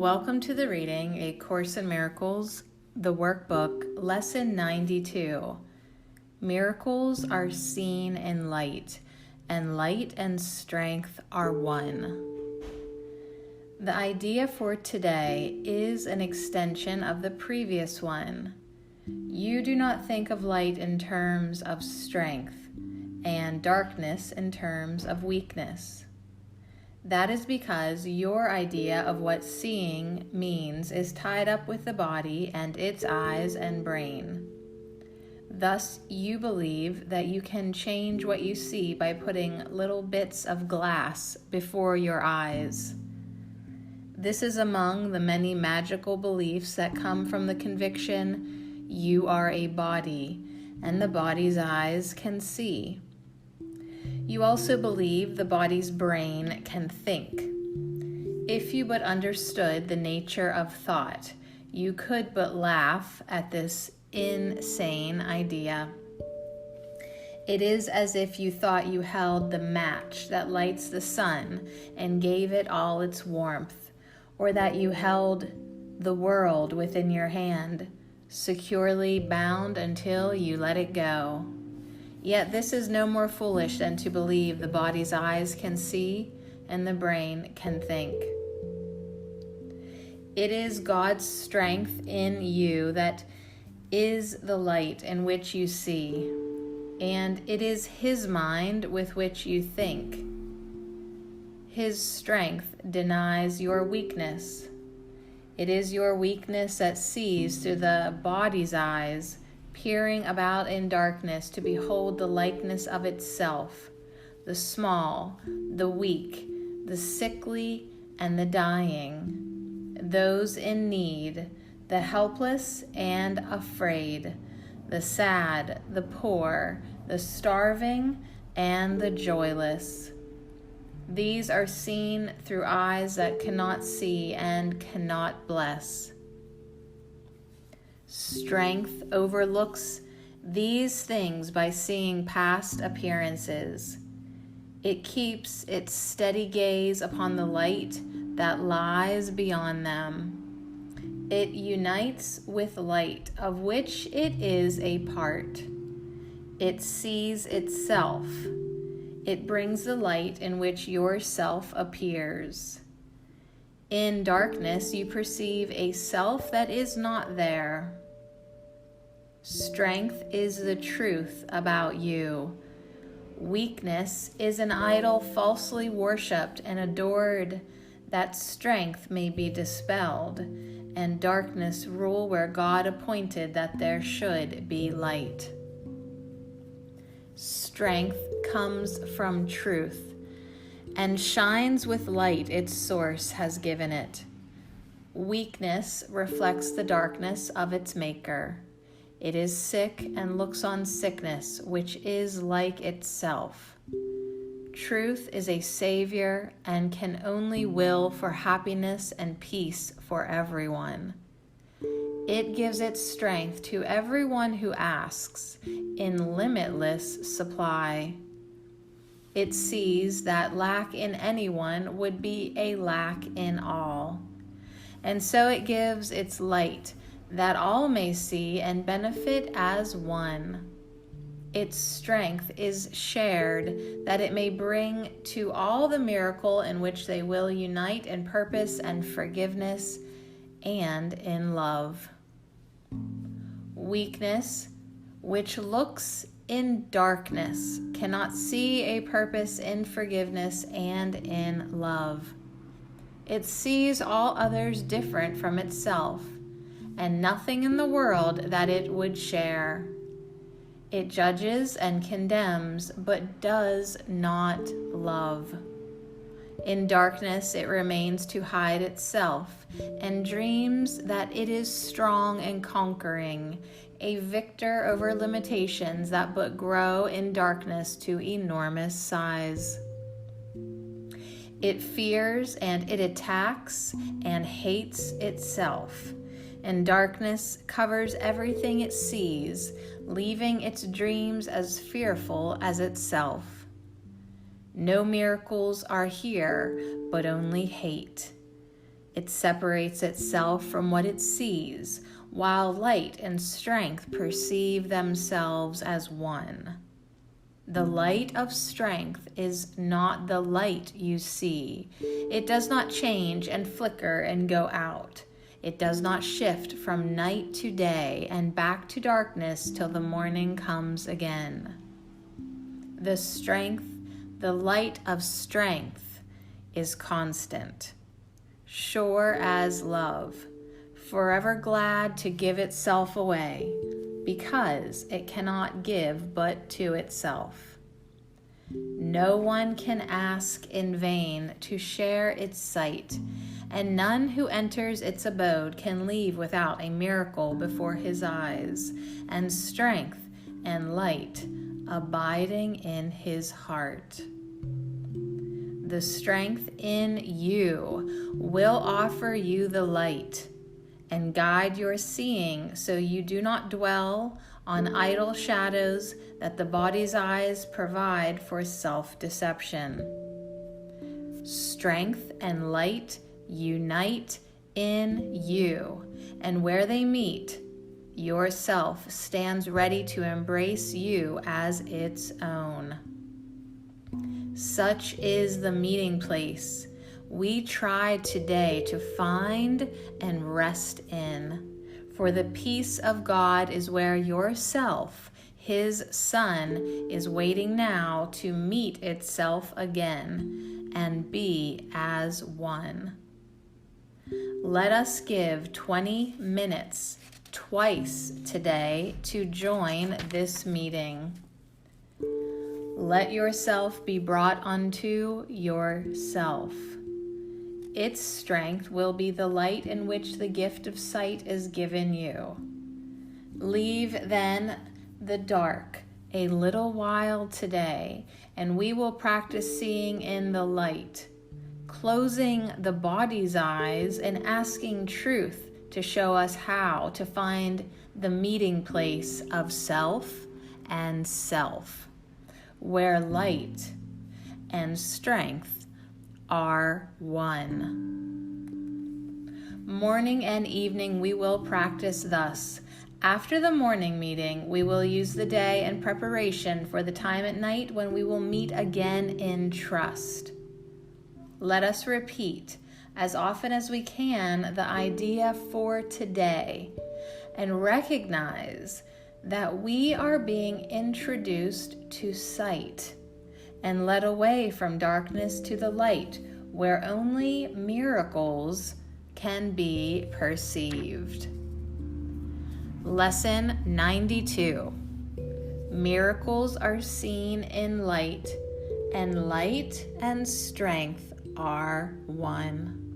Welcome to the reading, A Course in Miracles, the Workbook, Lesson 92. Miracles are seen in light, and light and strength are one. The idea for today is an extension of the previous one. You do not think of light in terms of strength, and darkness in terms of weakness. That is because your idea of what seeing means is tied up with the body and its eyes and brain. Thus, you believe that you can change what you see by putting little bits of glass before your eyes. This is among the many magical beliefs that come from the conviction you are a body, and the body's eyes can see. You also believe the body's brain can think. If you but understood the nature of thought, you could but laugh at this insane idea. It is as if you thought you held the match that lights the sun and gave it all its warmth, or that you held the world within your hand, securely bound until you let it go. Yet this is no more foolish than to believe the body's eyes can see and the brain can think. It is God's strength in you that is the light in which you see, and it is His mind with which you think. His strength denies your weakness. It is your weakness that sees through the body's eyes, peering about in darkness to behold the likeness of itself, the small, the weak, the sickly, and the dying, those in need, the helpless and afraid, the sad, the poor, the starving, and the joyless. These are seen through eyes that cannot see and cannot bless. Strength overlooks these things by seeing past appearances. It keeps its steady gaze upon the light that lies beyond them. It unites with light, of which it is a part. It sees itself. It brings the light in which yourself appears. In darkness, you perceive a self that is not there. Strength is the truth about you. Weakness is an idol falsely worshipped and adored, that strength may be dispelled, and darkness rule where God appointed that there should be light. Strength comes from truth, and shines with light its source has given it. Weakness reflects the darkness of its maker. It is sick and looks on sickness, which is like itself. Truth is a savior and can only will for happiness and peace for everyone. It gives its strength to everyone who asks, in limitless supply. It sees that lack in anyone would be a lack in all. And so it gives its light, that all may see and benefit as one. Its strength is shared, that it may bring to all the miracle in which they will unite in purpose and forgiveness and in love. Weakness, which looks in darkness, cannot see a purpose in forgiveness and in love. It sees all others different from itself, and nothing in the world that it would share. It judges and condemns, but does not love. In darkness it remains to hide itself, and dreams that it is strong and conquering, a victor over limitations that but grow in darkness to enormous size. It fears and it attacks and hates itself. And darkness covers everything it sees, leaving its dreams as fearful as itself. No miracles are here, but only hate. It separates itself from what it sees, while light and strength perceive themselves as one. The light of strength is not the light you see. It does not change and flicker and go out. It does not shift from night to day and back to darkness till the morning comes again. The light of strength is constant, sure as love, forever glad to give itself away, because it cannot give but to itself. No one can ask in vain to share its sight, and none who enters its abode can leave without a miracle before his eyes, and strength and light abiding in his heart. The strength in you will offer you the light and guide your seeing, so you do not dwell on idle shadows that the body's eyes provide for self-deception. Strength and light unite in you, and where they meet, yourself stands ready to embrace you as its own. Such is the meeting place we try today to find and rest in. For the peace of God is where yourself, his Son, is waiting now to meet itself again and be as one. Let us give 20 minutes twice today to join this meeting. Let yourself be brought unto yourself. Its strength will be the light in which the gift of sight is given you. Leave then the dark a little while today, and we will practice seeing in the light, closing the body's eyes and asking truth to show us how to find the meeting place of self and self, where light and strength are one. Morning and evening we will practice thus. After the morning meeting, we will use the day in preparation for the time at night when we will meet again in trust. Let us repeat as often as we can the idea for today and recognize that we are being introduced to sight and led away from darkness to the light, where only miracles can be perceived. Lesson 92. Miracles are seen in light, and light and strength are one.